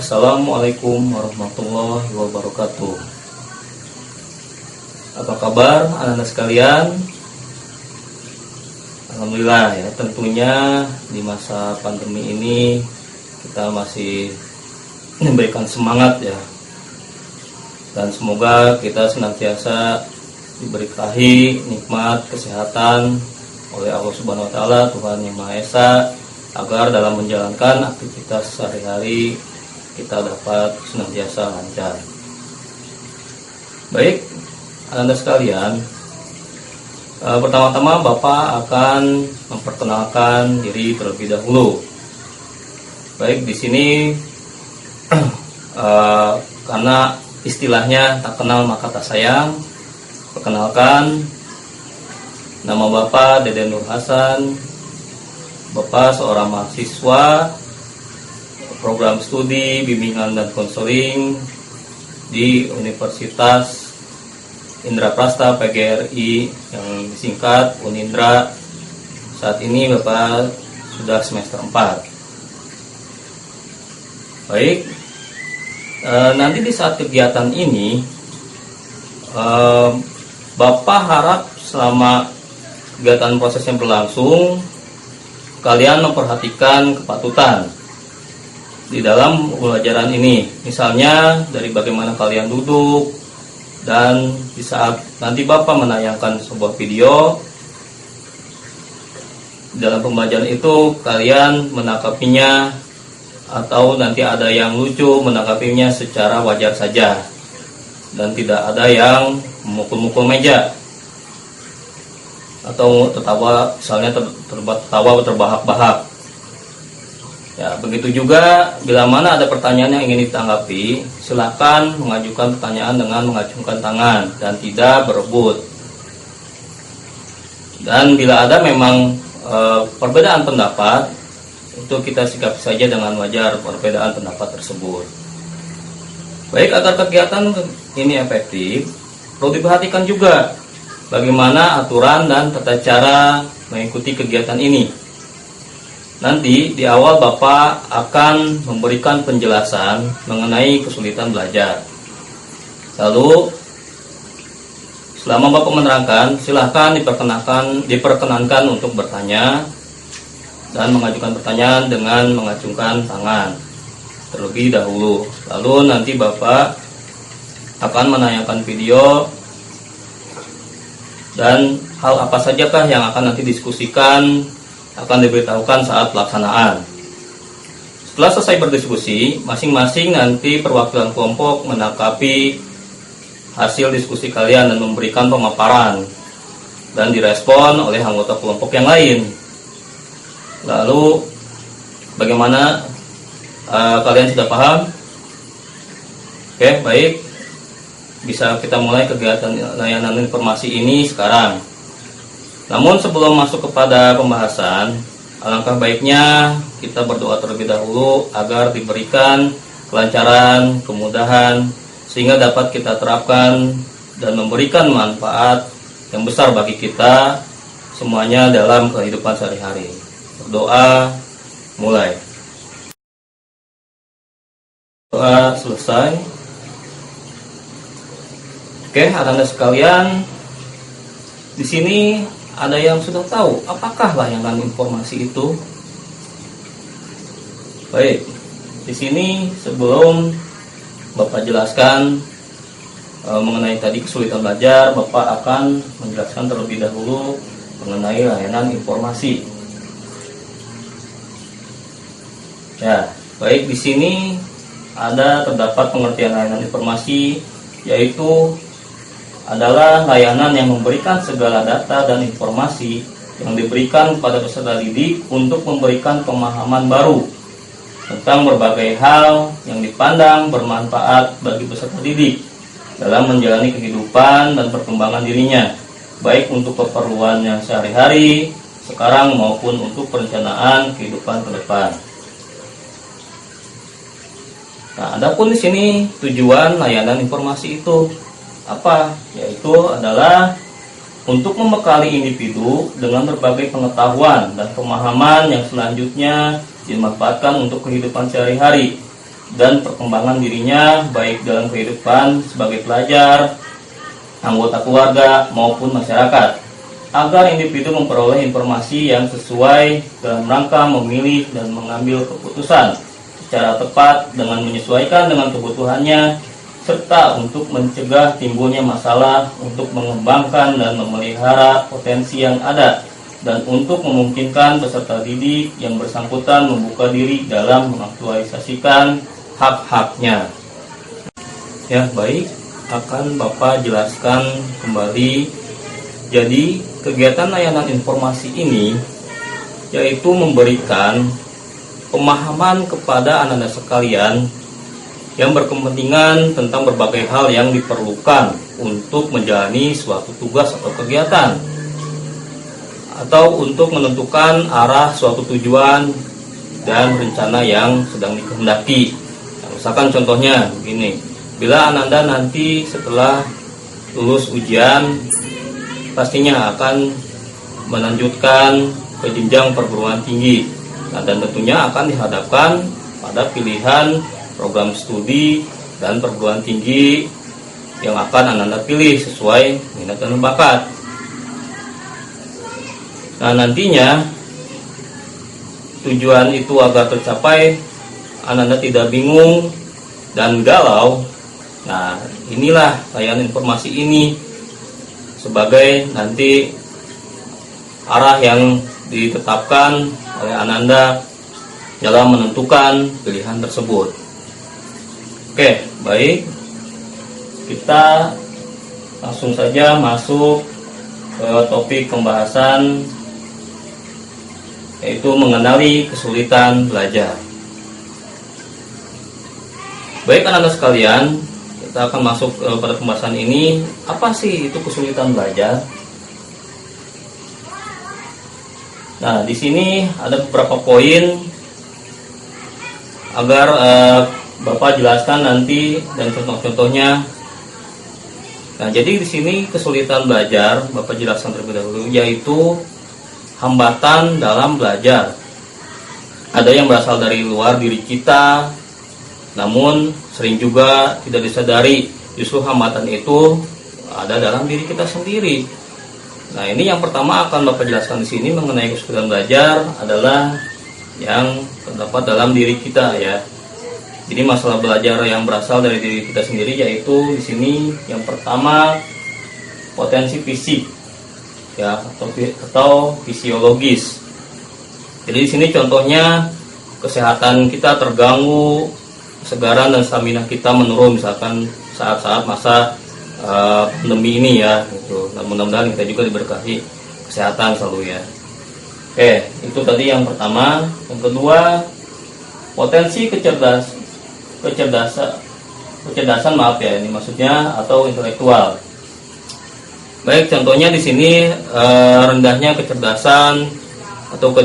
Assalamualaikum warahmatullahi wabarakatuh. Apa kabar anak-anak sekalian? Alhamdulillah ya, tentunya di masa pandemi ini kita masih memberikan semangat ya. Dan semoga kita senantiasa diberkahi nikmat kesehatan oleh Allah Subhanahu wa taala, Tuhan Yang Maha Esa, agar dalam menjalankan aktivitas sehari-hari kita dapat senantiasa lancar. Baik, anak-anak sekalian, pertama-tama Bapak akan memperkenalkan diri terlebih dahulu. Baik, di sini karena istilahnya tak kenal maka tak sayang, perkenalkan, nama Bapak Deden Nur Hasan. Bapak seorang mahasiswa program studi bimbingan dan konseling di Universitas Indraprasta PGRI yang disingkat Unindra. Saat ini Bapak sudah semester 4. Baik, nanti di saat kegiatan ini Bapak harap selama kegiatan prosesnya berlangsung kalian memperhatikan kepatutan di dalam pembelajaran ini. Misalnya dari bagaimana kalian duduk, dan di saat nanti Bapak menayangkan sebuah video, dalam pembelajaran itu kalian menangkapinya, atau nanti ada yang lucu, menangkapinya secara wajar saja dan tidak ada yang memukul-mukul meja atau tertawa, misalnya tertawa terbahak-bahak. Ya, begitu juga bila mana ada pertanyaan yang ingin ditanggapi, silakan mengajukan pertanyaan dengan mengacungkan tangan dan tidak berebut. Dan bila ada memang perbedaan pendapat, itu kita sikapi saja dengan wajar perbedaan pendapat tersebut. Baik, agar kegiatan ini efektif, perlu diperhatikan juga bagaimana aturan dan tata cara mengikuti kegiatan ini. Nanti di awal Bapak akan memberikan penjelasan mengenai kesulitan belajar. Lalu selama Bapak menerangkan, silahkan diperkenankan untuk bertanya dan mengajukan pertanyaan dengan mengacungkan tangan terlebih dahulu. Lalu nanti Bapak akan menayangkan video dan hal apa sajakah yang akan nanti diskusikan akan diberitahukan saat pelaksanaan. Setelah selesai berdiskusi, masing-masing nanti perwakilan kelompok menangkapi hasil diskusi kalian dan memberikan pemaparan dan direspon oleh anggota kelompok yang lain. Lalu bagaimana, kalian sudah paham? Oke, baik. Bisa kita mulai kegiatan layanan informasi ini sekarang. Namun sebelum masuk kepada pembahasan, alangkah baiknya kita berdoa terlebih dahulu agar diberikan kelancaran, kemudahan, sehingga dapat kita terapkan dan memberikan manfaat yang besar bagi kita semuanya dalam kehidupan sehari-hari. Berdoa, mulai. Doa selesai. Oke, anak-anak sekalian, di sini ada yang sudah tahu apakah layanan informasi itu? Baik, di sini sebelum Bapak jelaskan mengenai tadi kesulitan belajar, Bapak akan menjelaskan terlebih dahulu mengenai layanan informasi. Ya, baik, di sini terdapat pengertian layanan informasi, yaitu adalah layanan yang memberikan segala data dan informasi yang diberikan kepada peserta didik untuk memberikan pemahaman baru tentang berbagai hal yang dipandang bermanfaat bagi peserta didik dalam menjalani kehidupan dan perkembangan dirinya, baik untuk keperluannya sehari-hari, sekarang maupun untuk perencanaan kehidupan ke depan. Nah, adapun di sini tujuan layanan informasi itu apa? Yaitu adalah untuk membekali individu dengan berbagai pengetahuan dan pemahaman yang selanjutnya dimanfaatkan untuk kehidupan sehari-hari, dan perkembangan dirinya baik dalam kehidupan sebagai pelajar, anggota keluarga maupun masyarakat, agar individu memperoleh informasi yang sesuai dalam rangka memilih dan mengambil keputusan secara tepat dengan menyesuaikan dengan kebutuhannya, serta untuk mencegah timbulnya masalah, untuk mengembangkan dan memelihara potensi yang ada, dan untuk memungkinkan peserta didik yang bersangkutan membuka diri dalam mengaktualisasikan hak-haknya. Ya, baik, akan Bapak jelaskan kembali. Jadi, kegiatan layanan informasi ini yaitu memberikan pemahaman kepada anak-anak sekalian yang berkepentingan tentang berbagai hal yang diperlukan untuk menjalani suatu tugas atau kegiatan, atau untuk menentukan arah suatu tujuan dan rencana yang sedang dikehendaki. Misalkan contohnya begini, bila Ananda nanti setelah lulus ujian pastinya akan melanjutkan ke jenjang perguruan tinggi, dan tentunya akan dihadapkan pada pilihan program studi dan perguruan tinggi yang akan Ananda pilih sesuai minat dan bakat. Nah, nantinya tujuan itu agar tercapai, Ananda tidak bingung dan galau. Nah, inilah layanan informasi ini sebagai nanti arah yang ditetapkan oleh Ananda dalam menentukan pilihan tersebut. Oke, baik. Kita langsung saja masuk ke topik pembahasan, yaitu mengenali kesulitan belajar. Baik anak-anak sekalian, kita akan masuk pada pembahasan ini. Apa sih itu kesulitan belajar? Nah, di sini ada beberapa poin agar Bapak jelaskan nanti dan contoh-contohnya. Nah, jadi di sini kesulitan belajar Bapak jelaskan terlebih dahulu, yaitu hambatan dalam belajar. Ada yang berasal dari luar diri kita, namun sering juga tidak disadari justru hambatan itu ada dalam diri kita sendiri. Nah, ini yang pertama akan Bapak jelaskan di sini mengenai kesulitan belajar adalah yang terdapat dalam diri kita, ya. Jadi masalah belajar yang berasal dari diri kita sendiri, yaitu di sini yang pertama potensi fisik, ya, atau fisiologis. Jadi di sini contohnya kesehatan kita terganggu, kesegaran dan stamina kita menurun, misalkan saat-saat masa pandemi ini, ya, gitu. Dan mudah-mudahan kita juga diberkahi kesehatan selalu, ya. Oke, itu tadi yang pertama. Yang kedua, potensi kecerdasan, maaf ya, ini maksudnya, atau intelektual. Baik, contohnya di sini rendahnya kecerdasan atau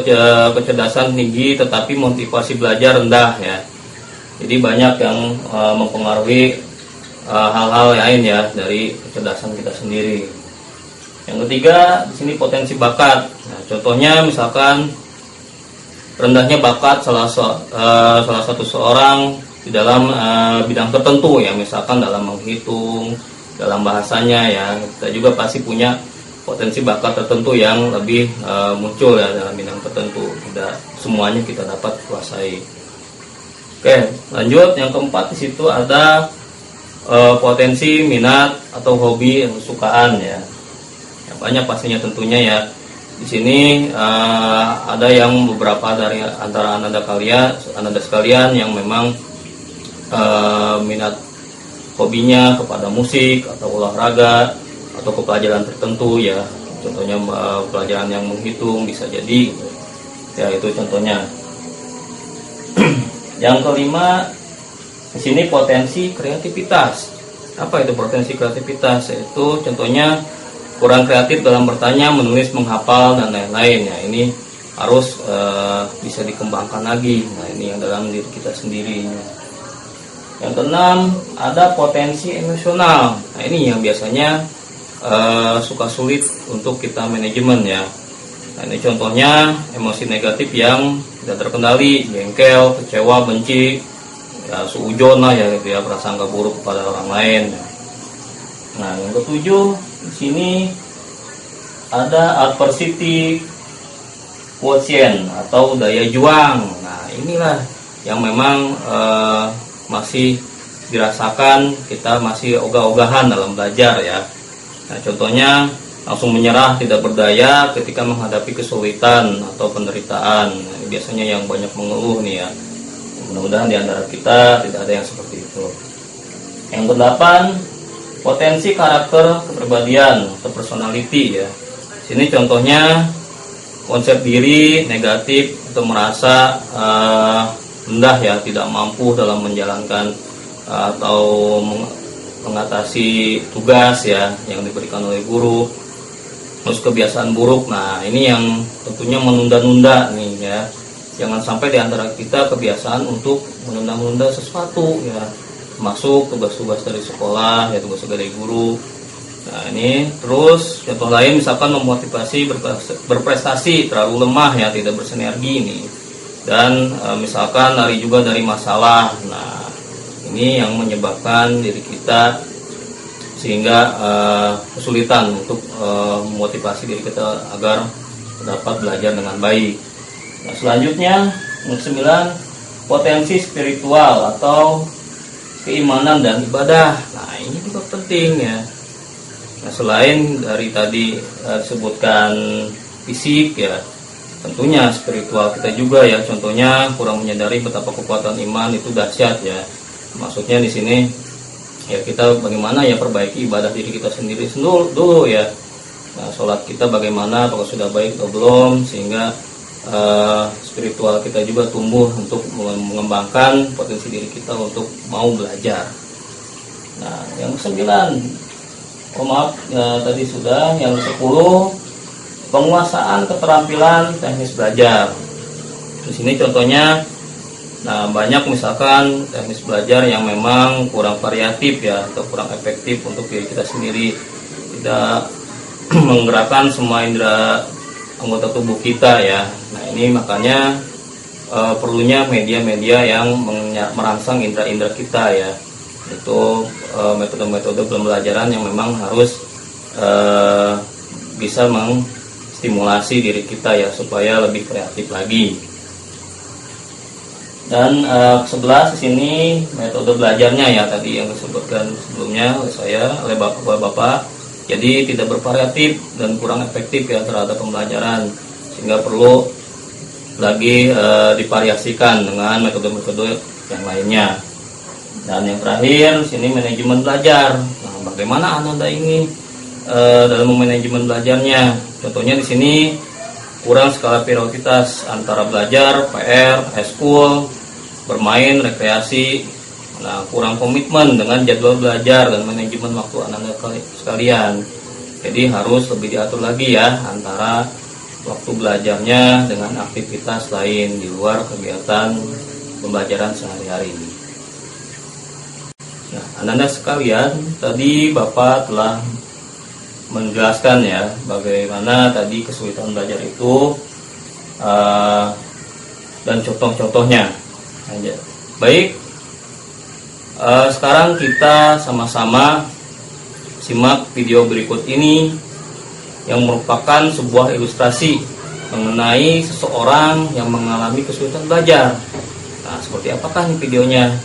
kecerdasan tinggi tetapi motivasi belajar rendah, ya. Jadi banyak yang mempengaruhi hal-hal lain, ya, dari kecerdasan kita sendiri. Yang ketiga, di sini potensi bakat. Nah, contohnya misalkan rendahnya bakat salah satu seorang di dalam bidang tertentu, ya, misalkan dalam menghitung, dalam bahasanya, ya. Kita juga pasti punya potensi bakat tertentu yang lebih muncul, ya, dalam bidang tertentu. Tidak semuanya kita dapat kuasai. Oke, lanjut yang keempat, di situ ada potensi minat atau hobi yang kesukaan, ya. Banyak pastinya tentunya, ya. Di sini ada yang beberapa dari antara anda sekalian yang memang minat hobinya kepada musik atau olahraga atau ke pelajaran tertentu, ya. Contohnya pelajaran yang menghitung bisa jadi, ya, itu contohnya. Yang kelima, di sini potensi kreativitas. Apa itu potensi kreativitas? Yaitu contohnya kurang kreatif dalam bertanya, menulis, menghafal, dan lain-lain, ya. Ini harus bisa dikembangkan lagi. Nah, ini yang dalam diri kita sendiri. Yang keenam, ada potensi emosional. Nah, ini yang biasanya suka sulit untuk kita manajemen, ya. Nah, ini contohnya emosi negatif yang tidak terkendali, jengkel, kecewa, benci, ya suujon lah ya gitu ya, prasangka buruk kepada orang lain. Nah, yang ketujuh di sini ada adversity quotient atau daya juang. Nah, inilah yang memang masih dirasakan, kita masih ogah-ogahan dalam belajar ya. Nah, contohnya langsung menyerah, tidak berdaya ketika menghadapi kesulitan atau penderitaan. Nah, ini biasanya yang banyak mengeluh nih ya. Mudah-mudahan di antara kita tidak ada yang seperti itu. Yang kedelapan, potensi karakter kepribadian atau personality ya. Sini contohnya konsep diri negatif atau merasa rendah ya, tidak mampu dalam menjalankan atau mengatasi tugas ya yang diberikan oleh guru. Terus kebiasaan buruk. Nah, ini yang tentunya menunda-nunda nih ya. Jangan sampai di antara kita kebiasaan untuk menunda-nunda sesuatu ya. Masuk tugas-tugas dari sekolah ya, tugas dari guru. Nah, ini terus contoh lain misalkan memotivasi berprestasi terlalu lemah ya, tidak bersinergi nih. Dan misalkan lari juga dari masalah. Nah, ini yang menyebabkan diri kita sehingga kesulitan untuk memotivasi diri kita agar dapat belajar dengan baik. Nah, selanjutnya nomor 9, potensi spiritual atau keimanan dan ibadah. Nah, ini juga penting ya. Nah, selain dari tadi disebutkan fisik ya, tentunya spiritual kita juga ya. Contohnya kurang menyadari betapa kekuatan iman itu dahsyat ya. Maksudnya di sini ya, kita bagaimana ya perbaiki ibadah diri kita sendiri dulu ya. Nah, sholat kita bagaimana, apakah sudah baik atau belum, sehingga spiritual kita juga tumbuh untuk mengembangkan potensi diri kita untuk mau belajar. Nah, yang ke-9, tadi sudah. Yang ke-10, penguasaan keterampilan teknis belajar. Di sini contohnya, nah banyak misalkan teknis belajar yang memang kurang variatif ya, atau kurang efektif untuk diri kita sendiri, tidak menggerakkan semua indera anggota tubuh kita ya. Nah, ini makanya perlunya media-media yang merangsang indera-indera kita ya. Itu metode-metode pembelajaran yang memang harus bisa menstimulasi diri kita ya, supaya lebih kreatif lagi. Dan 11 di sini metode belajarnya ya, tadi yang disebutkan sebelumnya oleh saya, oleh bapak-bapak. Jadi tidak bervariatif dan kurang efektif ya terhadap pembelajaran, sehingga perlu lagi divariasikan dengan metode-metode yang lainnya. Dan yang terakhir di sini manajemen belajar. Nah, bagaimana Anda ini dalam manajemen belajarnya? Contohnya di sini kurang skala prioritas antara belajar, PR, eskul, bermain, rekreasi. Nah, kurang komitmen dengan jadwal belajar dan manajemen waktu Anda sekalian. Jadi harus lebih diatur lagi ya antara waktu belajarnya dengan aktivitas lain di luar kegiatan pembelajaran sehari-hari. Nah, Anda sekalian, tadi Bapak telah menjelaskan ya bagaimana tadi kesulitan belajar itu dan contoh-contohnya. Baik, sekarang kita sama-sama simak video berikut ini yang merupakan sebuah ilustrasi mengenai seseorang yang mengalami kesulitan belajar. Nah, seperti apakah nih videonya?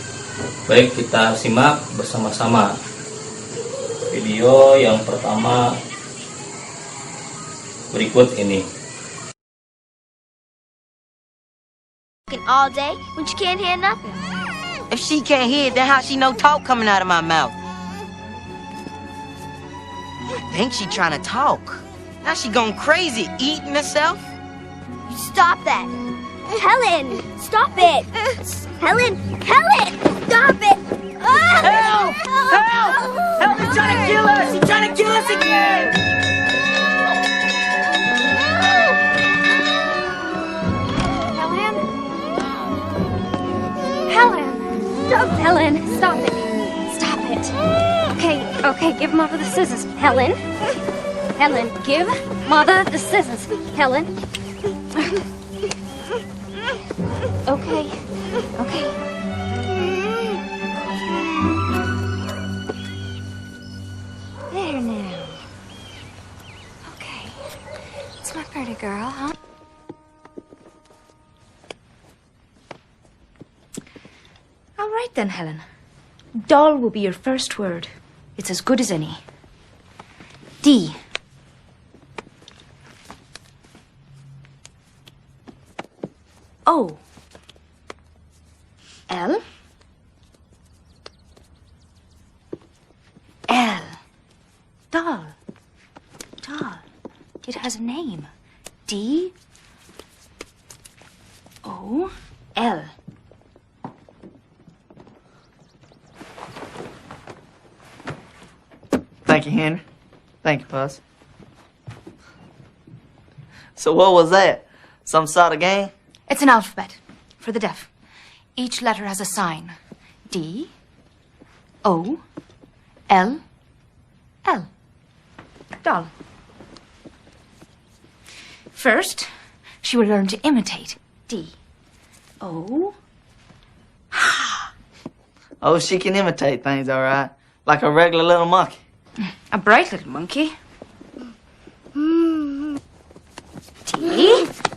Baik, kita simak bersama-sama. Video yang pertama berikut ini. All day when she can't hear nothing. If she can't hear it, then how she know talk coming out of my mouth? I think she trying to talk. Now she going crazy, eating herself. Stop that. Helen, stop it. Helen, stop it. Help! Help! Help! They're trying to kill us! She's trying to kill us again! Helen! Stop, Helen! Stop it! Stop it! Okay, give Mother the scissors. Helen! Helen, give Mother the scissors. Helen! Okay. Pretty girl, huh? All right then, Helen. Doll will be your first word. It's as good as any. D. O. L. L. Doll. Doll. It has a name. D. O. L. Thank you, Henry. Thank you, Puss. So what was that? Some sort of game? It's an alphabet for the deaf. Each letter has a sign. D, O, L, L. Doll. First, she will learn to imitate. D, O. Oh, she can imitate things, all right. Like a regular little monkey. A bright little monkey. D.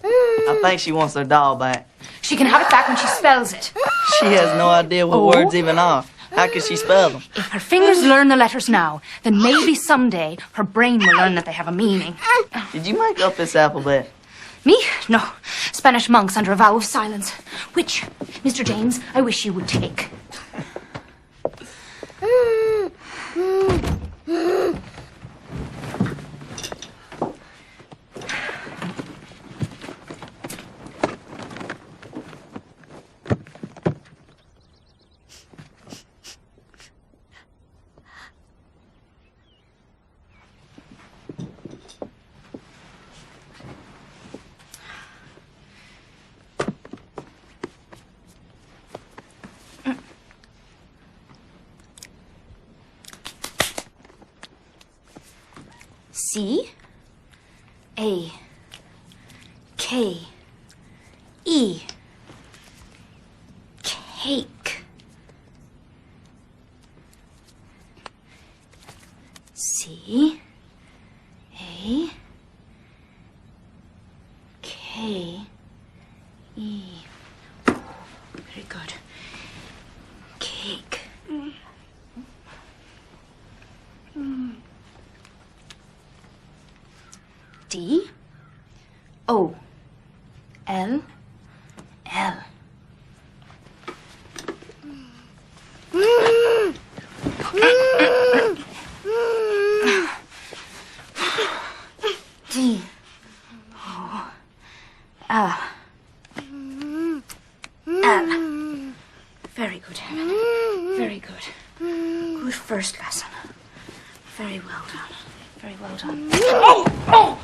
I think she wants her doll back. She can have it back when she spells it. She has no idea what Oh. words even are. How can she spell them? If her fingers learn the letters now, then maybe someday her brain will learn that they have a meaning. Did you make up this alphabet? Me? No. Spanish monks under a vow of silence. Which, Mr. James, I wish you would take. C A K E cake. C A K E. Very good. Cake. D O L L. D O L L. Very good, Helen. Very good. Good first lesson. Very well done. Very well done.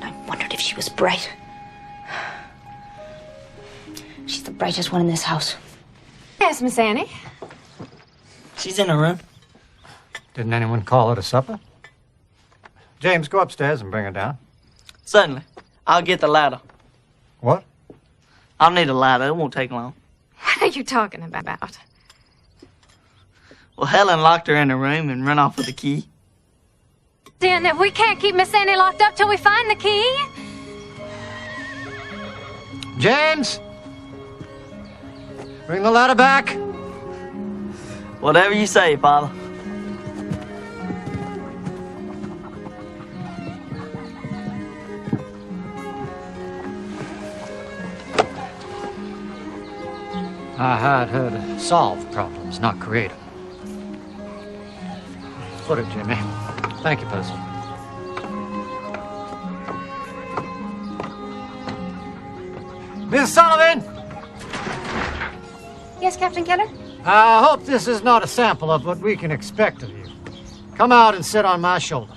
I wondered if she was bright. She's the brightest one in this house. Yes, Miss Annie. She's in her room. Didn't anyone call her to supper? James, go upstairs and bring her down. Certainly. I'll get the ladder. What? I'll need a ladder. It won't take long. What are you talking about? Well, Helen locked her in her room and ran off with the key. Then we can't keep Miss Annie locked up till we find the key. James! Bring the ladder back. Whatever you say, Father. I hired her to solve problems, not create them. Put it, Jimmy. Thank you, Puss. Miss Sullivan! Yes, Captain Keller? I hope this is not a sample of what we can expect of you. Come out and sit on my shoulder.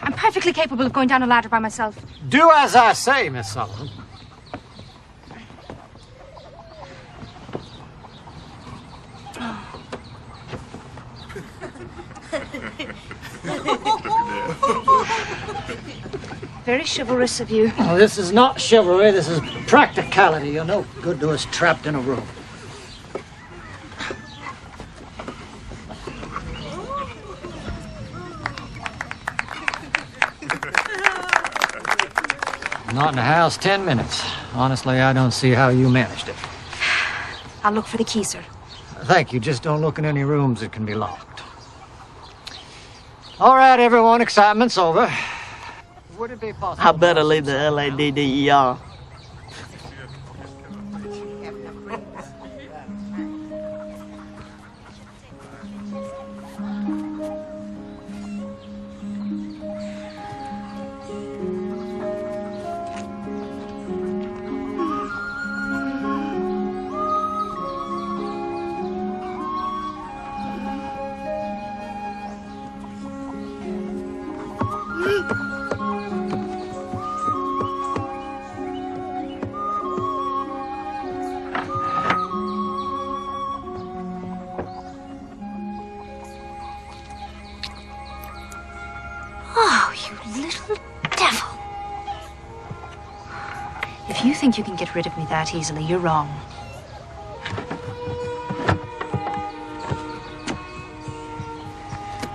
I'm perfectly capable of going down a ladder by myself. Do as I say, Miss Sullivan. Very chivalrous of you. Oh, this is not chivalry, this is practicality. You're no good to us trapped in a room. Not in the house 10 minutes. Honestly, I don't see how you managed it. I'll look for the key, sir. Thank you. Just don't look in any rooms that can be locked. All right, everyone. Excitement's over. Would it be possible? I better leave the LADDER. Oh, you little devil. If you think you can get rid of me that easily, you're wrong.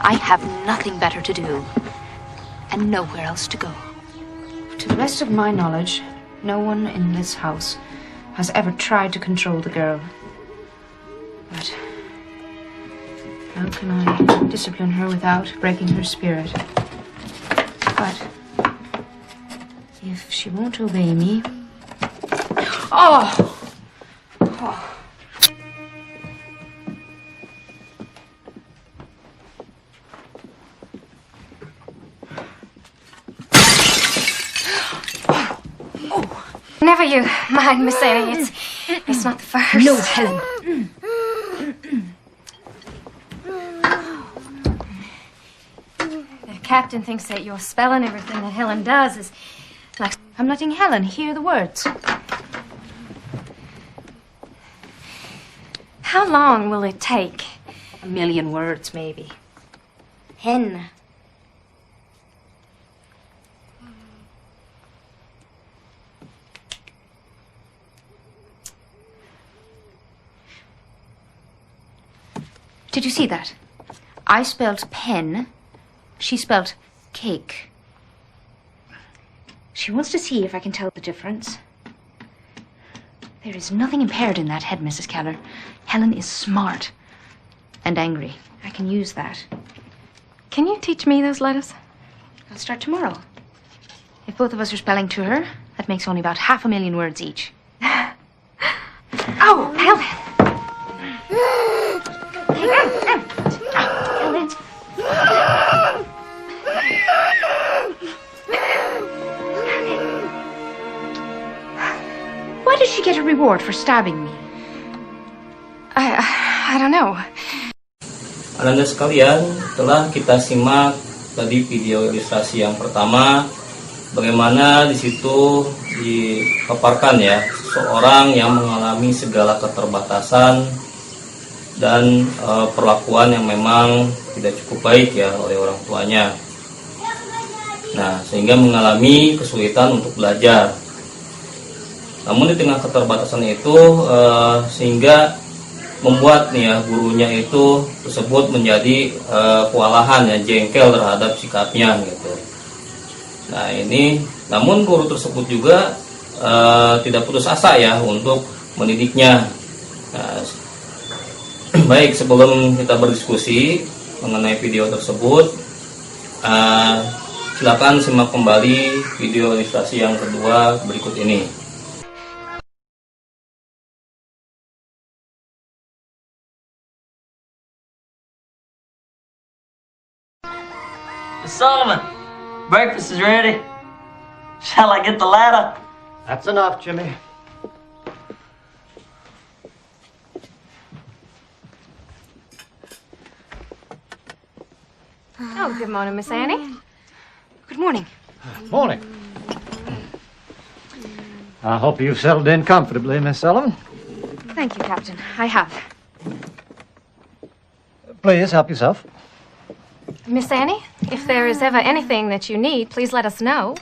I have nothing better to do, and nowhere else to go. To the best of my knowledge, no one in this house has ever tried to control the girl. But how can I discipline her without breaking her spirit? But if she won't obey me... Oh! Never you mind, Miss Annie. It's not the first. No, Helen. The captain thinks that your spelling everything that Helen does is like... I'm letting Helen hear the words. How long will it take? 1,000,000 words, maybe. Hen. Did you see that? I spelled pen. She spelled cake. She wants to see if I can tell the difference. There is nothing impaired in that head, Mrs. Keller. Helen is smart and angry. I can use that. Can you teach me those letters? I'll start tomorrow. If both of us are spelling to her, that makes only about 500,000 words each. Oh, Helen! Helen! Why did she get a reward for stabbing me? I don't know. Anda sekalian, telah kita simak tadi video ilustrasi yang pertama, bagaimana di situ dipaparkan ya seorang yang mengalami segala keterbatasan dan perlakuan yang memang tidak cukup baik ya oleh orang tuanya. Nah, sehingga mengalami kesulitan untuk belajar. Namun di tengah keterbatasan itu sehingga membuat nih ya gurunya itu tersebut menjadi kewalahan ya, jengkel terhadap sikapnya gitu. Nah ini, namun guru tersebut juga tidak putus asa ya untuk mendidiknya. Nah, baik, sebelum kita berdiskusi mengenai video tersebut, silakan simak kembali video ilustrasi yang kedua berikut ini. Miss Sullivan, breakfast is ready. Shall I get the ladder? That's enough, Jimmy. Oh, good morning, Miss Annie. Good morning. Morning. I hope you've settled in comfortably, Miss Sullivan. Thank you, Captain. I have. Please help yourself. Miss Annie, if there is ever anything that you need, please let us know.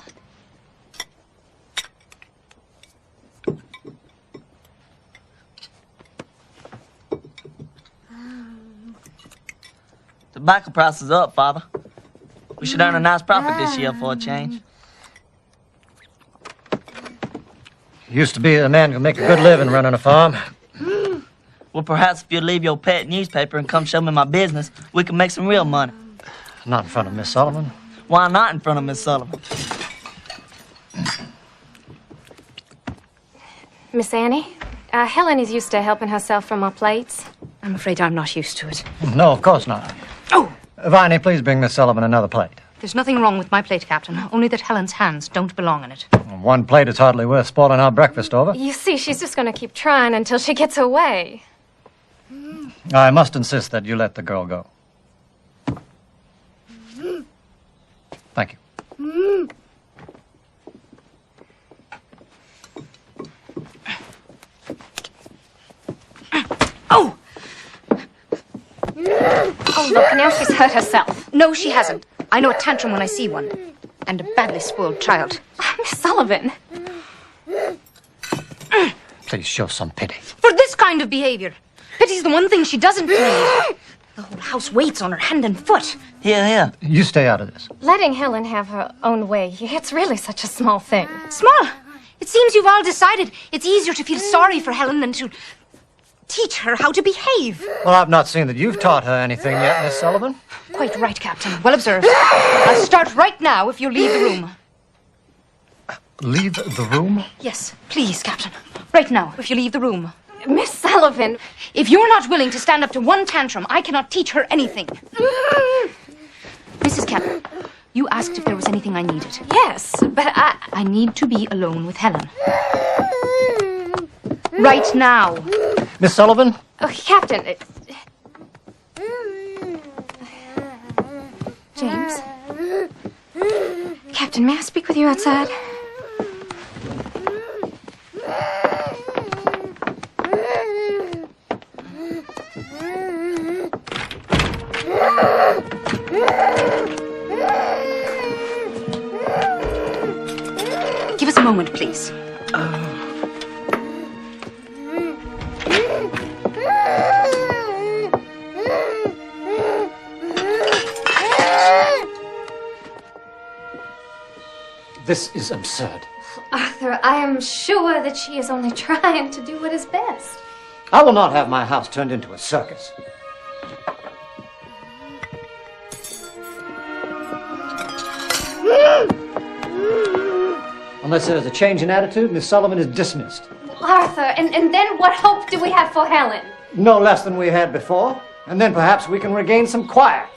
Tobacco price is up, Father. We should earn a nice profit this year for a change. Used to be a man could make a good living running a farm. Well, perhaps if you'd leave your pet newspaper and come show me my business, we can make some real money. Not in front of Miss Sullivan. Why not in front of Miss Sullivan? Miss Annie, Helen is used to helping herself from our plates. I'm afraid I'm not used to it. No, of course not. Oh! Viney, please bring Miss Sullivan another plate. There's nothing wrong with my plate, Captain, only that Helen's hands don't belong in it. One plate is hardly worth spoiling our breakfast over. You see, she's just going to keep trying until she gets away. I must insist that you let the girl go. Thank you. Oh! Oh, look, now she's hurt herself. No, she hasn't. I know a tantrum when I see one. And a badly spoiled child. Miss Sullivan. Please show some pity. For this kind of behavior. Pity's the one thing she doesn't need. The whole house waits on her hand and foot. Here, here. You stay out of this. Letting Helen have her own way, it's really such a small thing. Small. It seems you've all decided it's easier to feel sorry for Helen than to teach her how to behave. Well, I've not seen that you've taught her anything yet, Miss Sullivan. Quite right, Captain. Well observed. I'll start right now if you'll leave the room. Leave the room? Yes, please, Captain. Right now, if you leave the room. Miss Sullivan. If you're not willing to stand up to one tantrum, I cannot teach her anything. Mrs. Kemp, you asked if there was anything I needed. Yes, but I need to be alone with Helen. Right now. Miss Sullivan? Oh, Captain. James? Captain, may I speak with you outside? Give us a moment, please. This is absurd. Arthur, I am sure that she is only trying to do what is best. I will not have my house turned into a circus. Unless there's a change in attitude, Miss Sullivan is dismissed. Arthur, and then what hope do we have for Helen? No less than we had before, and then perhaps we can regain some quiet.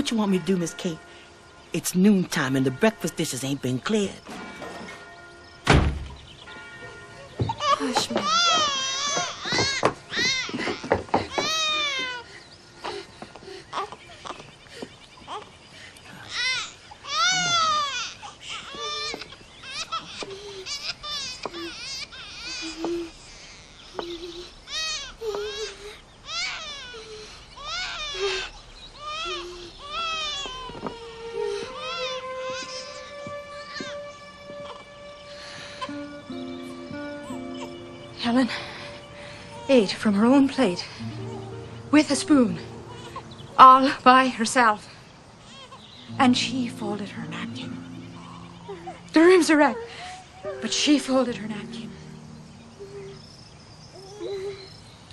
What you want me to do, Miss Kate? It's noontime and the breakfast dishes ain't been cleared. Hush, Mom. Helen ate from her own plate with a spoon, all by herself. And she folded her napkin. The room's a wreck, but she folded her napkin.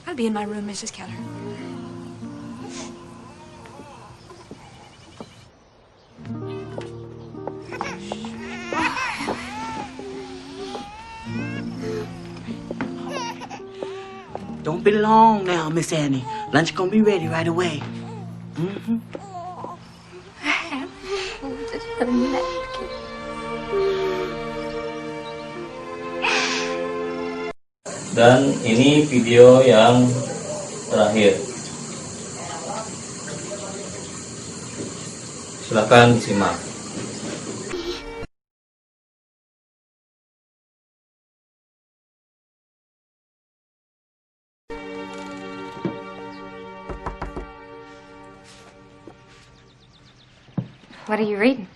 I'll be in my room, Mrs. Keller. Don't be long now, Miss Annie. Lunch gonna be ready right away. Mm-hmm. Folded her napkin. Dan ini video yang terakhir. Silakan disimak. What are you reading?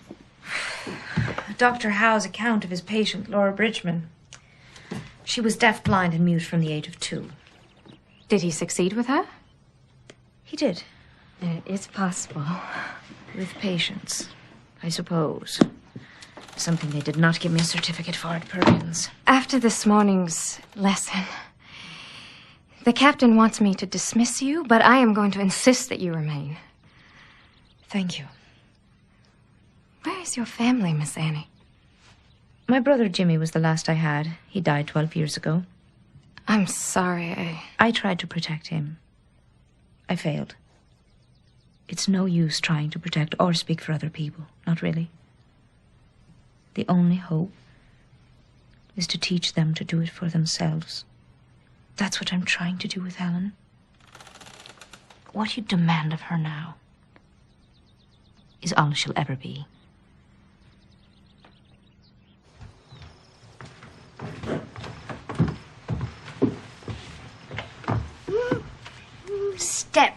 Dr. Howe's account of his patient, Laura Bridgman. She was deaf, blind, and mute from the age of 2. Did he succeed with her? He did. It's possible. With patience, I suppose. Something they did not give me a certificate for at Perkins. After this morning's lesson, the captain wants me to dismiss you, but I am going to insist that you remain. Thank you. Where is your family, Miss Annie? My brother Jimmy was the last I had. He died 12 years ago. I'm sorry. I tried to protect him. I failed. It's no use trying to protect or speak for other people. Not really. The only hope is to teach them to do it for themselves. That's what I'm trying to do with Helen. What you demand of her now is all she'll ever be. Step.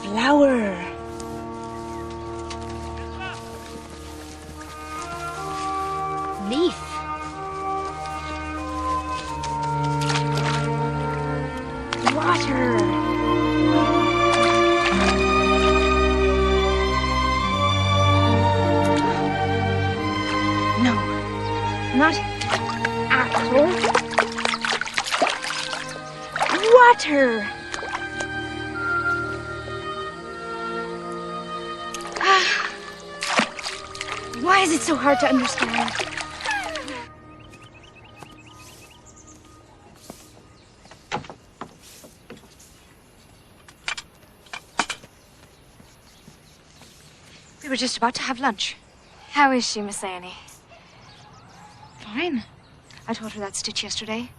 Flower. Leaf. Water. No, not apple. Water. Why is it so hard to understand? We were just about to have lunch. How is she, Miss Annie? Fine. I taught her that stitch yesterday.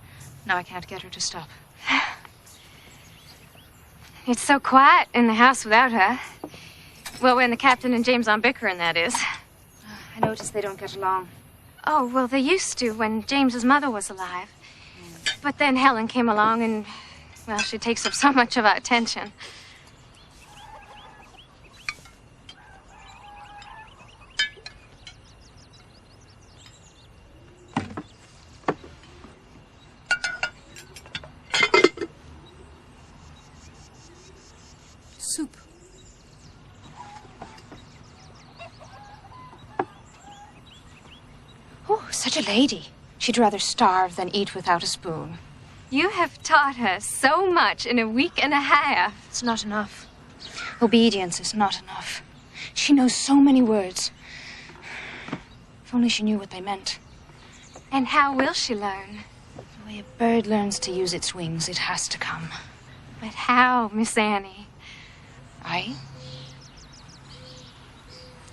Now I can't get her to stop. It's so quiet in the house without her. Well, when the captain and James aren't bickering, that is. I notice they don't get along. Oh, well, they used to when James's mother was alive. But then Helen came along and, well, she takes up so much of our attention. Soup. Oh, such a lady. She'd rather starve than eat without a spoon. You have taught her so much in a week and a half. It's not enough. Obedience is not enough. She knows so many words. If only she knew what they meant. And how will she learn? The way a bird learns to use its wings, it has to come. But how, Miss Annie? I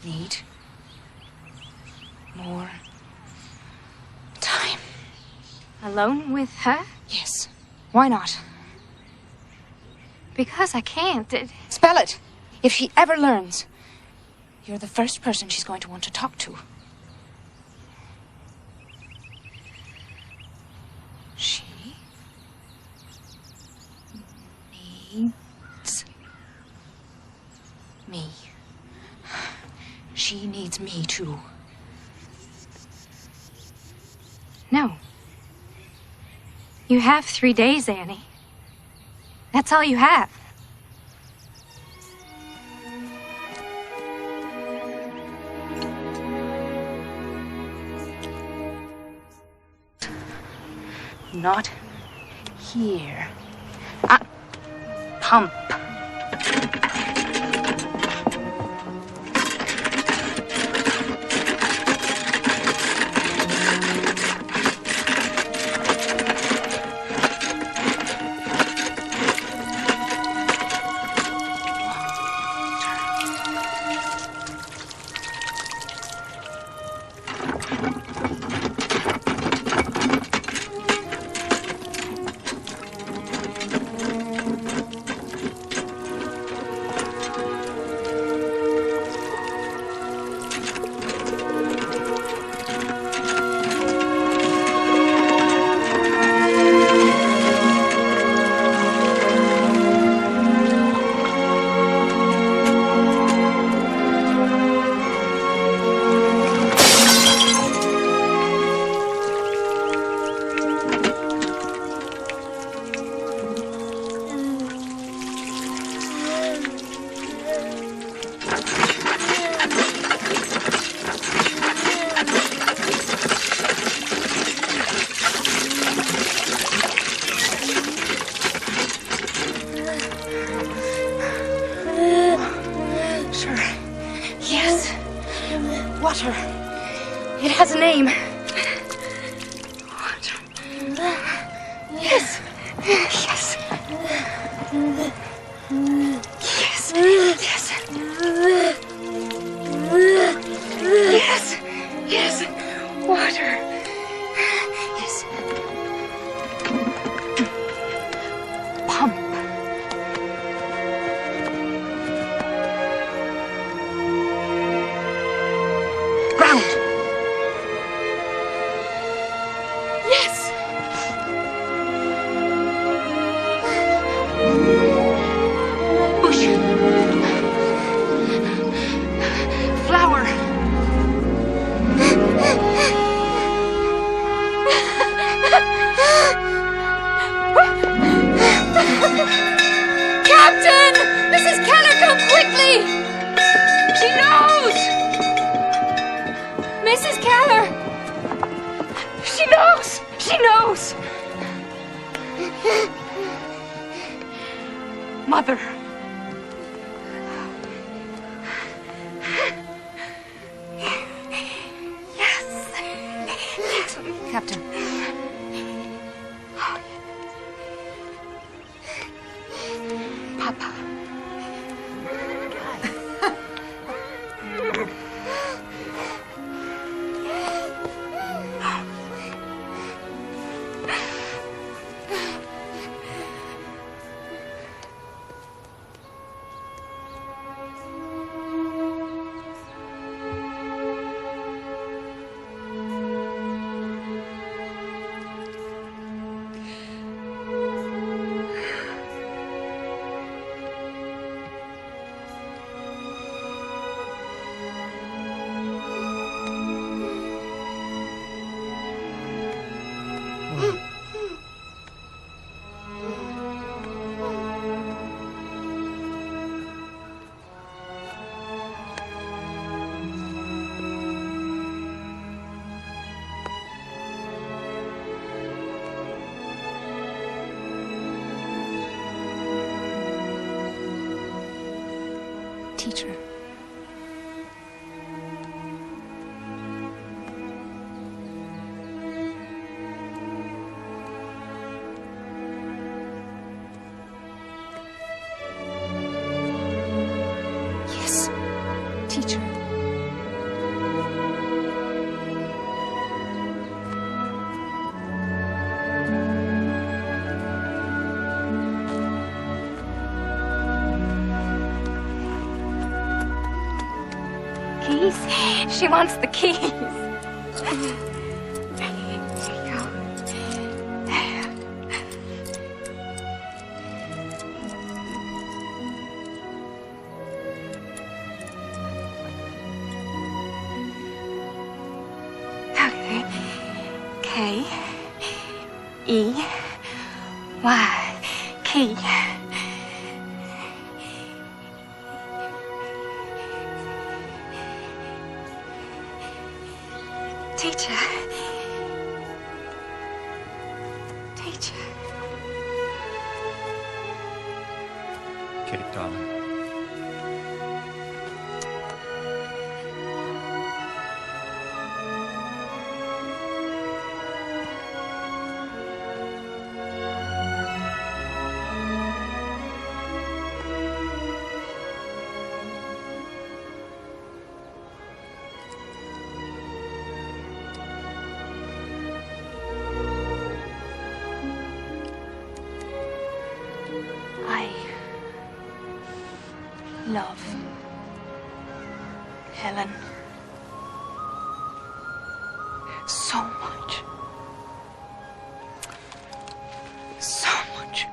need more more time. Alone with her? Yes. Why not? Because I can't. Spell it. If she ever learns, you're the first person she's going to want to talk to. She needs me. She needs me too. No. You have 3 days, Annie. That's all you have. Not here. Pump. Water. It has a name. Water. Yes. Yes. Yes. Yes. Yes. Yes. Water. Yes. Pump. Ground. Yes. Bush. Flower. Captain! Mrs. Keller, come quickly! She knows! Mrs. Keller! She knows! She knows! Mother! Yes! Captain. Papa. Teacher. Yes, teacher. keys? She wants the keys. There you go. Okay. K E Y key. Teacher. Teacher. Kate, darling. I love Helen so much. So much.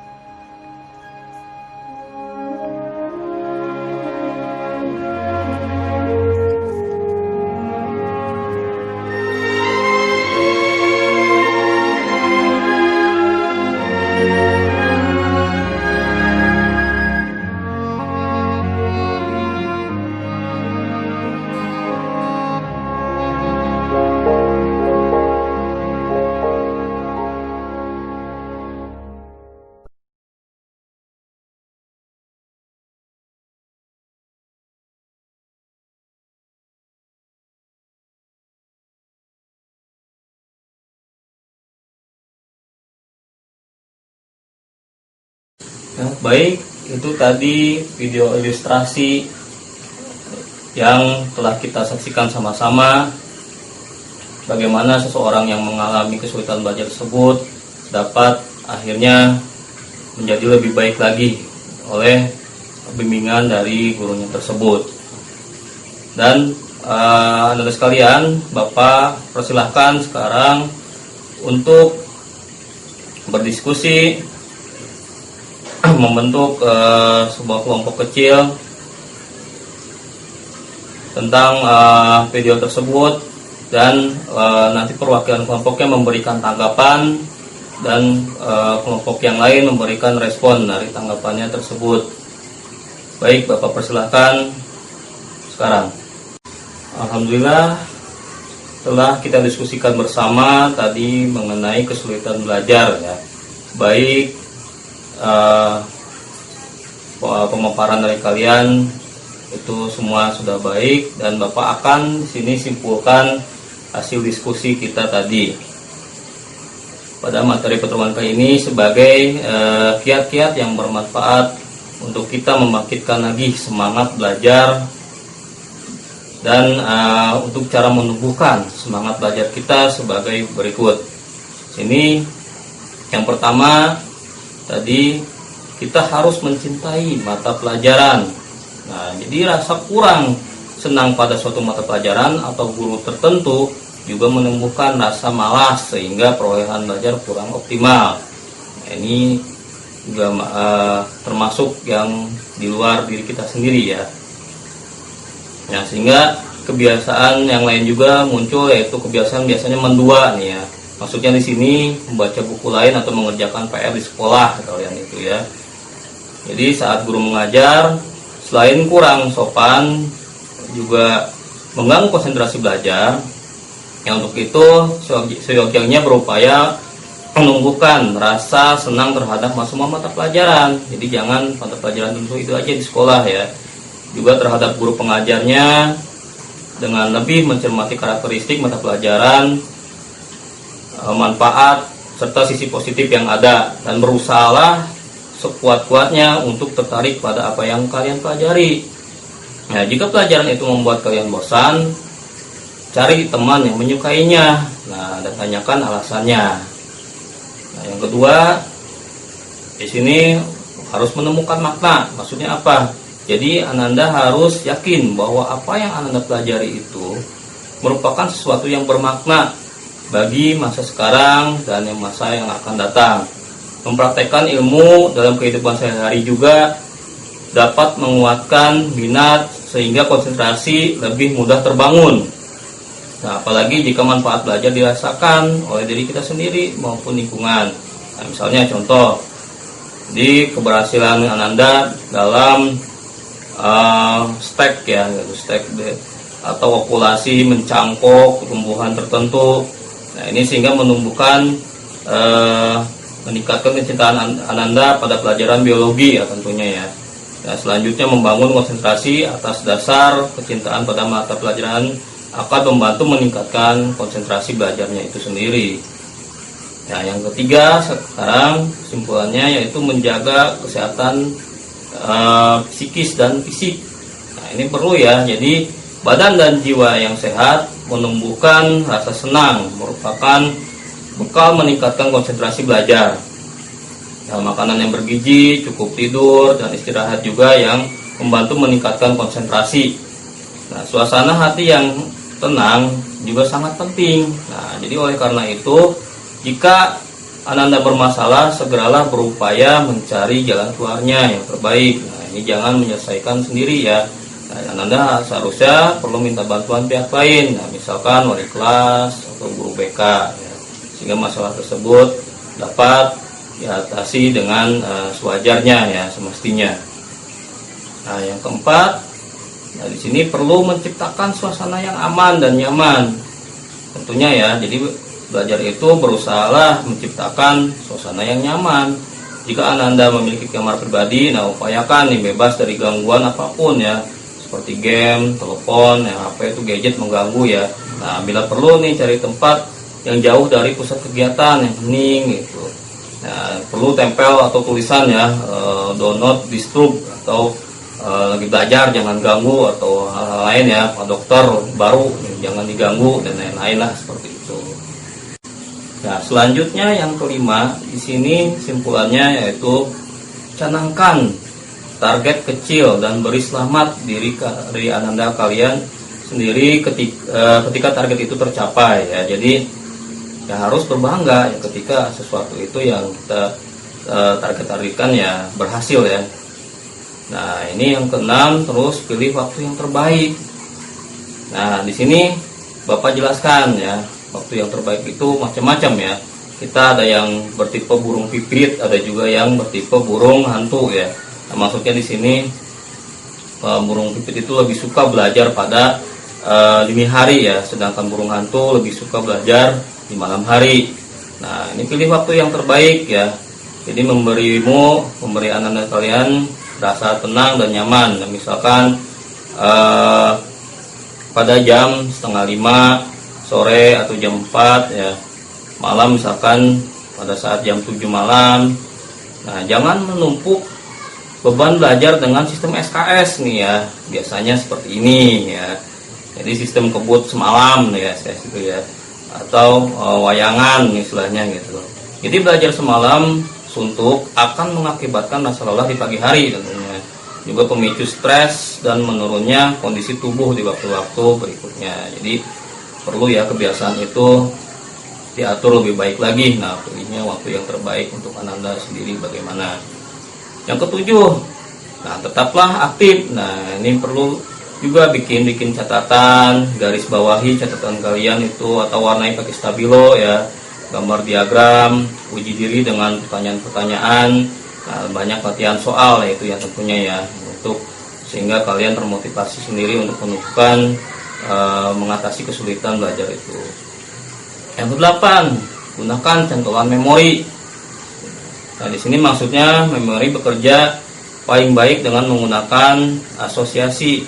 Ya, baik, itu tadi video ilustrasi yang telah kita saksikan sama-sama. Bagaimana seseorang yang mengalami kesulitan belajar tersebut dapat akhirnya menjadi lebih baik lagi oleh bimbingan dari gurunya tersebut. Dan anak-anak sekalian, Bapak persilahkan sekarang untuk berdiskusi, membentuk sebuah kelompok kecil tentang video tersebut, dan nanti perwakilan kelompoknya memberikan tanggapan dan kelompok yang lain memberikan respon dari tanggapannya tersebut. Baik, Bapak persilahkan sekarang. Alhamdulillah, telah kita diskusikan bersama tadi mengenai kesulitan belajar, ya. Baik pemaparan dari kalian itu semua sudah baik, dan Bapak akan di sini simpulkan hasil diskusi kita tadi pada materi pertemuan kali ini sebagai kiat-kiat yang bermanfaat untuk kita membangkitkan lagi semangat belajar dan untuk cara menumbuhkan semangat belajar kita sebagai berikut. Ini yang pertama, tadi kita harus mencintai mata pelajaran. Nah, jadi rasa kurang senang pada suatu mata pelajaran atau guru tertentu juga menumbuhkan rasa malas sehingga perolehan belajar kurang optimal. Nah, ini juga termasuk yang di luar diri kita sendiri, ya. Nah, sehingga kebiasaan yang lain juga muncul, yaitu kebiasaan biasanya mendua nih, ya. Maksudnya di sini membaca buku lain atau mengerjakan PR di sekolah kalian itu, ya. Jadi saat guru mengajar, selain kurang sopan, juga mengganggu konsentrasi belajar. Yang untuk itu seyogyanya berupaya menumbuhkan rasa senang terhadap semua mata pelajaran. Jadi jangan mata pelajaran tentu itu aja di sekolah, ya. Juga terhadap guru pengajarnya dengan lebih mencermati karakteristik mata pelajaran, manfaat serta sisi positif yang ada, dan berusahalah sekuat-kuatnya untuk tertarik pada apa yang kalian pelajari. Nah, jika pelajaran itu membuat kalian bosan, cari teman yang menyukainya. Nah, dan tanyakan alasannya. Nah, yang kedua, di sini harus menemukan makna. Maksudnya apa? Jadi Ananda harus yakin bahwa apa yang Ananda pelajari itu merupakan sesuatu yang bermakna bagi masa sekarang dan masa yang akan datang. Mempraktekkan ilmu dalam kehidupan sehari-hari juga dapat menguatkan minat sehingga konsentrasi lebih mudah terbangun. Nah, apalagi jika manfaat belajar dirasakan oleh diri kita sendiri maupun lingkungan. Nah, misalnya contoh di keberhasilan Ananda dalam stek ya, stek atau populasi mencangkok tumbuhan tertentu. Nah, ini sehingga menumbuhkan meningkatkan kecintaan Ananda pada pelajaran biologi ya tentunya ya. Nah, selanjutnya membangun konsentrasi atas dasar kecintaan pada mata pelajaran akan membantu meningkatkan konsentrasi belajarnya itu sendiri. Nah, yang ketiga sekarang kesimpulannya yaitu menjaga kesehatan psikis dan fisik. Nah, ini perlu ya. Jadi badan dan jiwa yang sehat menumbuhkan rasa senang, merupakan bekal meningkatkan konsentrasi belajar. Nah, makanan yang bergizi, cukup tidur dan istirahat juga yang membantu meningkatkan konsentrasi. Nah, suasana hati yang tenang juga sangat penting. Nah, jadi oleh karena itu, jika Ananda bermasalah, segeralah berupaya mencari jalan keluarnya yang terbaik. Nah, ini jangan menyelesaikan sendiri ya. Nah, Ananda seharusnya perlu minta bantuan pihak lain, nah, misalkan wali kelas atau guru BK, ya, sehingga masalah tersebut dapat diatasi dengan sewajarnya ya, semestinya. Nah, yang keempat, nah, di sini perlu menciptakan suasana yang aman dan nyaman, tentunya ya. Jadi belajar itu berusahalah menciptakan suasana yang nyaman. Jika Ananda memiliki kamar pribadi, nah upayakan nih bebas dari gangguan apapun ya, seperti game, telepon, ya, HP itu gadget mengganggu ya. Nah, bila perlu nih cari tempat yang jauh dari pusat kegiatan yang hening gitu. Nah, perlu tempel atau tulisan ya, do not disturb atau lagi belajar jangan ganggu atau hal-hal lain ya, Pak Dokter baru jangan diganggu dan lain-lain lah seperti itu. Nah, selanjutnya yang kelima di sini simpulannya yaitu canangkan target kecil dan beri selamat diri Ananda kalian sendiri ketika target itu tercapai ya. Jadi ya harus berbangga ya ketika sesuatu itu yang kita targetkan ya berhasil ya. Nah, ini yang keenam, terus pilih waktu yang terbaik. Nah, di sini Bapak jelaskan ya, waktu yang terbaik itu macam-macam ya. Kita ada yang bertipe burung pipit, ada juga yang bertipe burung hantu ya. Nah, maksudnya di sini burung pipit itu lebih suka belajar pada dini hari ya, sedangkan burung hantu lebih suka belajar di malam hari. Nah, ini pilih waktu yang terbaik ya. Jadi memberi Ananda kalian rasa tenang dan nyaman. Nah, misalkan pada jam 4:30 sore atau jam 4 ya, malam misalkan pada saat jam 7 malam. Nah, jangan menumpuk beban belajar dengan sistem SKS nih ya. Biasanya seperti ini ya. Jadi sistem kebut semalam ya, gitu ya. Atau wayangan istilahnya gitu. Jadi belajar semalam suntuk akan mengakibatkan rasa lelah di pagi hari tentunya. Juga pemicu stres dan menurunnya kondisi tubuh di waktu-waktu berikutnya. Jadi perlu ya kebiasaan itu diatur lebih baik lagi. Nah, pilihnya waktu yang terbaik untuk Ananda sendiri bagaimana. Yang ketujuh, nah tetaplah aktif. Nah, ini perlu juga bikin catatan, garis bawahi catatan kalian itu atau warnai pakai stabilo ya, gambar diagram, uji diri dengan pertanyaan-pertanyaan. Nah, banyak latihan soal ya, itu yang tentunya ya, untuk sehingga kalian termotivasi sendiri untuk menentukan mengatasi kesulitan belajar itu. Yang kedelapan, gunakan cantolan memori. Nah, di sini maksudnya memori bekerja paling baik dengan menggunakan asosiasi.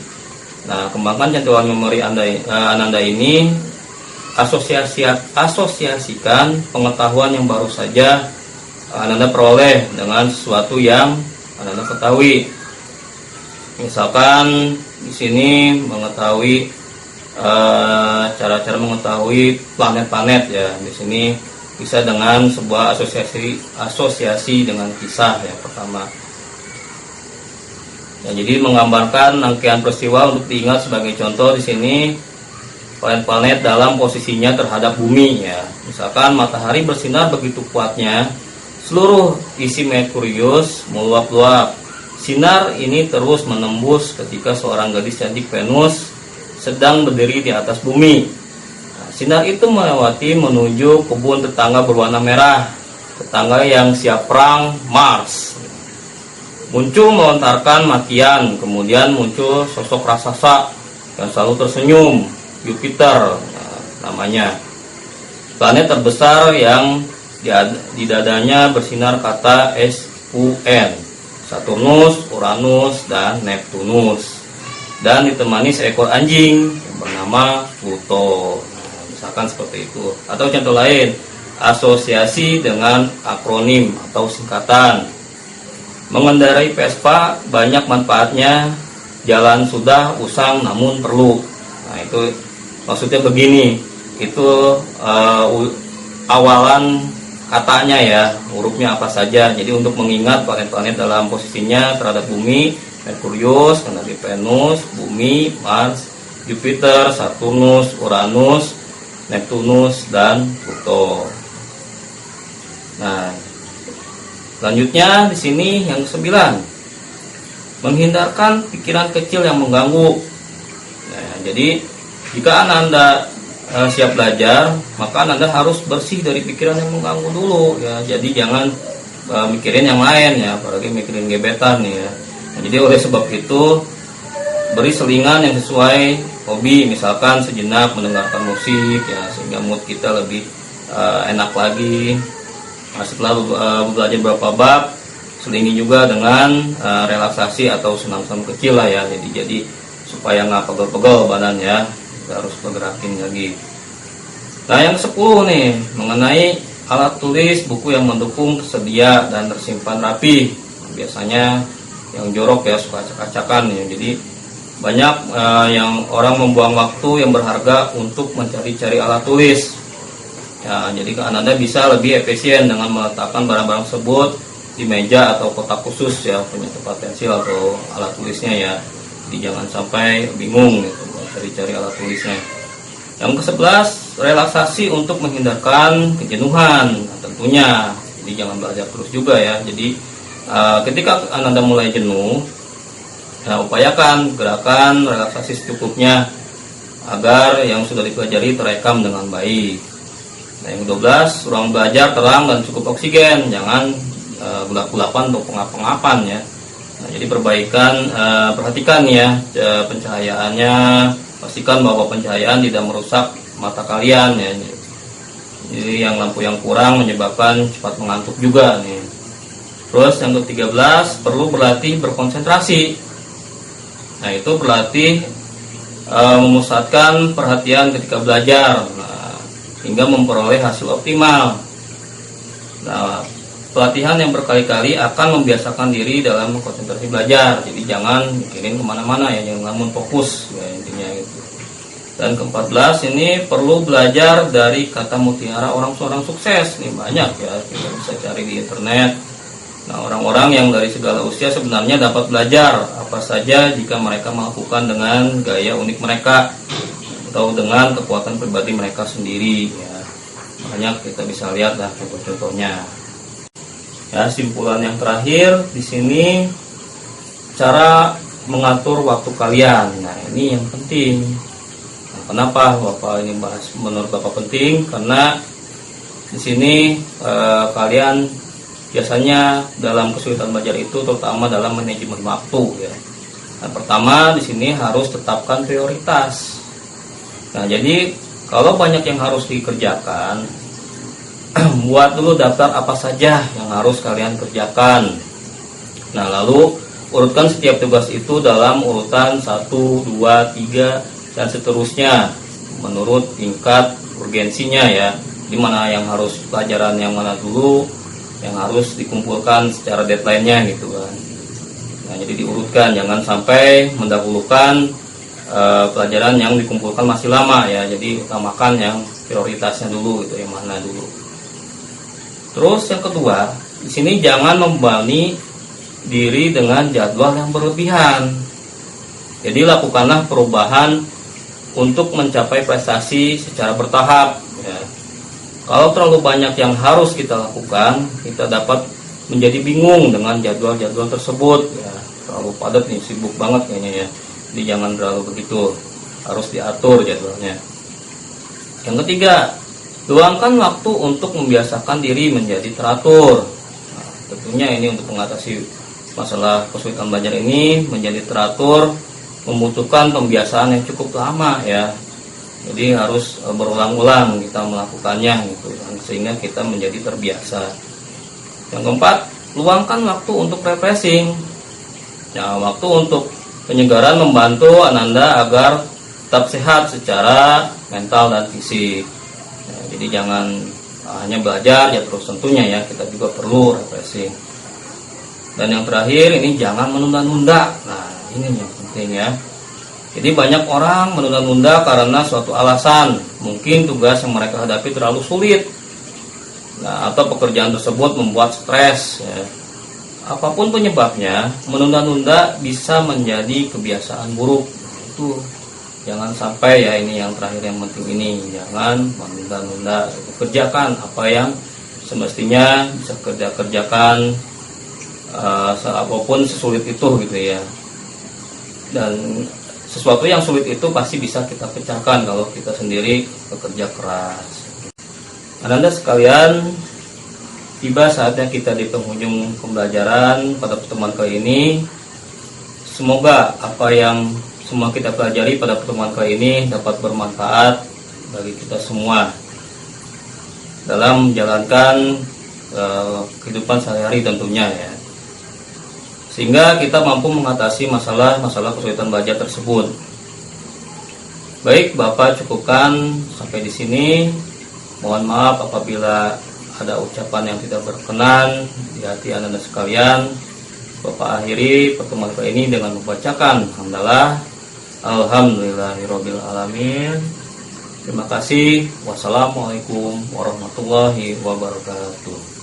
Nah, kembangkan cantolan memori Ananda ini, asosiasikan pengetahuan yang baru saja Ananda peroleh dengan sesuatu yang Ananda ketahui. Misalkan di sini mengetahui cara-cara mengetahui planet-planet ya. Di sini bisa dengan sebuah asosiasi dengan kisah ya pertama. Ya, jadi menggambarkan rangkaian peristiwa untuk diingat sebagai contoh di sini planet-planet dalam posisinya terhadap bumi ya. Misalkan matahari bersinar begitu kuatnya, seluruh isi Merkurius meluap-luap. Sinar ini terus menembus ketika seorang gadis cantik Venus sedang berdiri di atas bumi. Nah, sinar itu melewati menuju kebun tetangga berwarna merah, tetangga yang siap perang, Mars. Muncul melontarkan makian, kemudian muncul sosok raksasa yang selalu tersenyum, Jupiter namanya. Planet terbesar yang di dadanya bersinar kata SUN, Saturnus, Uranus, dan Neptunus. Dan ditemani seekor anjing yang bernama Pluto. Nah, misalkan seperti itu. Atau contoh lain, asosiasi dengan akronim atau singkatan. Mengendarai Vespa banyak manfaatnya, jalan sudah usang namun perlu. Nah, itu maksudnya begini, itu awalan katanya ya, hurufnya apa saja. Jadi untuk mengingat planet-planet dalam posisinya terhadap bumi, Merkurius, kemudian Venus, bumi, Mars, Jupiter, Saturnus, Uranus, Neptunus, dan Pluto. Nah, selanjutnya di sini yang ke-9, menghindarkan pikiran kecil yang mengganggu. Nah, jadi jika Anda siap belajar, maka Anda harus bersih dari pikiran yang mengganggu dulu ya. Jadi jangan mikirin yang lain ya, apalagi mikirin gebetan ya. Nah, jadi oleh sebab itu beri selingan yang sesuai hobi, misalkan sejenak mendengarkan musik ya, sehingga mood kita lebih enak lagi. Nah, setelah belajar beberapa bab, selingi juga dengan relaksasi atau senam-senam kecil lah ya. Jadi supaya nggak pegel-pegel badan ya, kita harus bergerakin lagi. Nah, yang ke-10 nih, mengenai alat tulis, buku yang mendukung tersedia dan tersimpan rapi. Biasanya yang jorok ya, suka acak-acakan ya. Jadi banyak yang orang membuang waktu yang berharga untuk mencari-cari alat tulis. Ya, jadi Anda bisa lebih efisien dengan meletakkan barang-barang tersebut di meja atau kotak khusus ya, punya tempat pensil atau alat tulisnya ya. Jadi jangan sampai bingung gitu cari-cari alat tulisnya. Yang ke-11, relaksasi untuk menghindarkan kejenuhan. Nah, tentunya, jadi jangan belajar terus juga ya. Jadi ketika Anda mulai jenuh, upayakan gerakan relaksasi secukupnya agar yang sudah dipelajari terekam dengan baik. Nah, yang ke-12, ruang belajar terang dan cukup oksigen, jangan gelap-gelapan atau pengap-pengapan ya. Nah, jadi perhatikan ya pencahayaannya, pastikan bahwa pencahayaan tidak merusak mata kalian ya. Jadi yang lampu yang kurang menyebabkan cepat mengantuk juga nih. Terus yang ke-13, perlu berlatih berkonsentrasi. Nah, itu berlatih memusatkan perhatian ketika belajar. Hingga memperoleh hasil optimal. Nah, pelatihan yang berkali-kali akan membiasakan diri dalam konsentrasi belajar. Jadi jangan mikirin kemana-mana ya, jangan fokus ya, intinya itu. Dan ke-14 ini perlu belajar dari kata mutiara orang sukses. Ini banyak ya, kita bisa cari di internet. Nah, orang-orang yang dari segala usia sebenarnya dapat belajar apa saja jika mereka melakukan dengan gaya unik mereka atau dengan kekuatan pribadi mereka sendiri ya. Makanya kita bisa lihat lah contoh-contohnya. Ya, simpulan yang terakhir di sini cara mengatur waktu kalian. Nah, ini yang penting. Nah, kenapa Bapak ini bahas menurut Bapak penting? Karena di sini kalian biasanya dalam kesulitan belajar itu terutama dalam manajemen waktu ya. Nah, pertama di sini harus tetapkan prioritas. Nah, jadi kalau banyak yang harus dikerjakan, buat dulu daftar apa saja yang harus kalian kerjakan. Nah, lalu urutkan setiap tugas itu dalam urutan 1, 2, 3, dan seterusnya menurut tingkat urgensinya ya. Di mana yang harus pelajaran yang mana dulu, yang harus dikumpulkan secara deadline-nya gitu kan. Nah, jadi diurutkan, jangan sampai mendahulukan pelajaran yang dikumpulkan masih lama ya. Jadi utamakan yang prioritasnya dulu, itu yang mana dulu. Terus yang kedua, di sini jangan membebani diri dengan jadwal yang berlebihan. Jadi lakukanlah perubahan untuk mencapai prestasi secara bertahap. Ya. Kalau terlalu banyak yang harus kita lakukan, kita dapat menjadi bingung dengan jadwal-jadwal tersebut. Ya, terlalu padat nih, sibuk banget kayaknya ya. Jadi jangan terlalu begitu, harus diatur jadwalnya. Yang ketiga, luangkan waktu untuk membiasakan diri menjadi teratur. Nah, tentunya ini untuk mengatasi masalah kesulitan belajar ini, menjadi teratur membutuhkan pembiasaan yang cukup lama ya. Jadi harus berulang-ulang kita melakukannya gitu, sehingga kita menjadi terbiasa. Yang keempat, luangkan waktu untuk refreshing. Nah, waktu untuk penyegaran membantu Ananda agar tetap sehat secara mental dan fisik. Nah, jadi jangan hanya belajar ya terus, tentunya ya kita juga perlu refreshing. Dan yang terakhir ini jangan menunda-nunda. Nah, ini yang penting ya. Jadi banyak orang menunda-nunda karena suatu alasan, mungkin tugas yang mereka hadapi terlalu sulit, nah, atau pekerjaan tersebut membuat stres. Ya. Apapun penyebabnya, menunda-nunda bisa menjadi kebiasaan buruk. Itu jangan sampai ya, ini yang terakhir yang penting ini, jangan menunda-nunda. Kerjakan apa yang semestinya bisa kerjakan, apapun sesulit itu gitu ya. Dan sesuatu yang sulit itu pasti bisa kita pecahkan kalau kita sendiri bekerja keras. Ananda sekalian, tiba saatnya kita di penghujung pembelajaran pada pertemuan kali ini. Semoga apa yang semua kita pelajari pada pertemuan kali ini dapat bermanfaat bagi kita semua dalam menjalankan kehidupan sehari-hari tentunya ya. Sehingga kita mampu mengatasi masalah-masalah kesulitan belajar tersebut. Baik, Bapak cukupkan sampai di sini. Mohon maaf apabila ada ucapan yang tidak berkenan di hati Anda sekalian. Bapak akhiri pertemuan kali ini dengan membacakan hamdalah. Alhamdulillahirabbil alamin. Terima kasih. Wassalamualaikum warahmatullahi wabarakatuh.